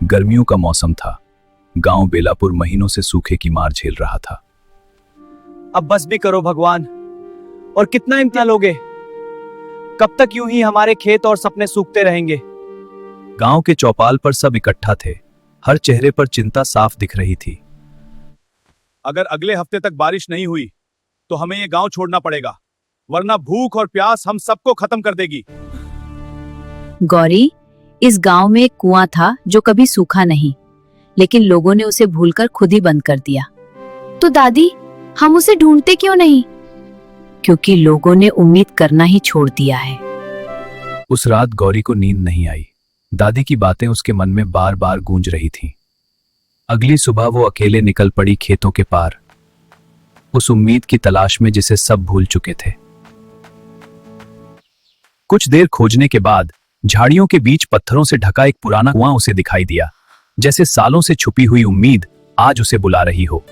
गर्मियों का मौसम था। गांव बेलापुर महीनों से सूखे की मार झेल रहा था। अब बस भी करो भगवान, और कितना इम्तिहान लोगे? कब तक यूं ही हमारे खेत और सपने सूखते रहेंगे? गांव के चौपाल पर सब इकट्ठा थे। हर चेहरे पर चिंता साफ दिख रही थी। अगर अगले हफ्ते तक बारिश नहीं हुई तो हमें ये गांव छोड़ना पड़ेगा, वरना भूख और प्यास हम सबको खत्म कर देगी। गौरी, इस गांव में एक कुआं था जो कभी सूखा नहीं, लेकिन लोगों ने उसे भूलकर खुद ही बंद कर दिया। तो दादी, हम उसे ढूंढते क्यों नहीं? क्योंकि लोगों ने उम्मीद करना ही छोड़ दिया है। उस रात गौरी को नींद नहीं आई। दादी की बातें उसके मन में बार बार गूंज रही थीं। अगली सुबह वो अकेले निकल पड़ी खेतों के पार, उस उम्मीद की तलाश में जिसे सब भूल चुके थे। कुछ देर खोजने के बाद झाड़ियों के बीच पत्थरों से ढका एक पुराना कुआं उसे दिखाई दिया, जैसे सालों से छुपी हुई उम्मीद आज उसे बुला रही हो।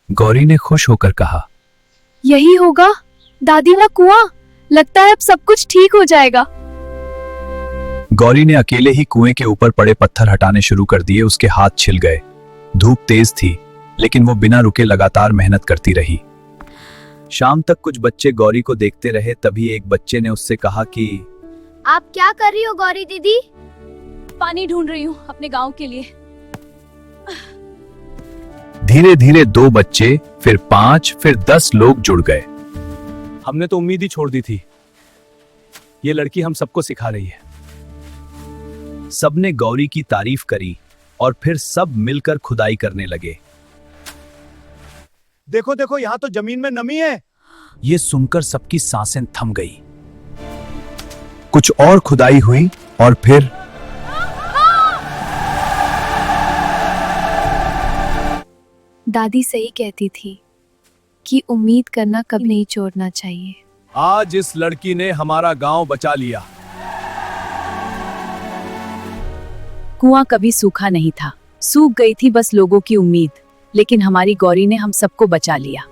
गौरी ने खुश होकर कहा, यही होगा दादी का कुआं। लगता है अब सब कुछ ठीक हो जाएगा। गौरी ने अकेले ही कुएं के ऊपर पड़े पत्थर हटाने शुरू कर दिए। उसके हाथ छिल गए। धूप तेज थी, लेकिन वो बिना रुके लगातार मेहनत करती रही। शाम तक कुछ बच्चे गौरी को देखते रहे। तभी एक बच्चे ने उससे कहा कि आप क्या कर रही हो गौरी दीदी? पानी ढूंढ रही हूँ अपने गांव के लिए। धीरे धीरे 2 बच्चे, फिर 5, फिर 10 लोग जुड़ गए। हमने तो उम्मीद ही छोड़ दी थी। ये लड़की हम सबको सिखा रही है। सबने गौरी की तारीफ करी और फिर सब मिलकर खुदाई करने लगे। देखो देखो, यहाँ तो जमीन में नमी है। ये सुनकर सबकी सांसें थम गई। कुछ और खुदाई हुई और फिर दादी सही कहती थी कि उम्मीद करना कभी नहीं छोड़ना चाहिए। आज इस लड़की ने हमारा गांव बचा लिया। कुआं कभी सूखा नहीं था, सूख गई थी बस लोगों की उम्मीद, लेकिन हमारी गौरी ने हम सबको बचा लिया।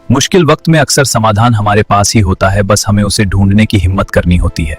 मुश्किल वक्त में अक्सर समाधान हमारे पास ही होता है, बस हमें उसे ढूंढने की हिम्मत करनी होती है।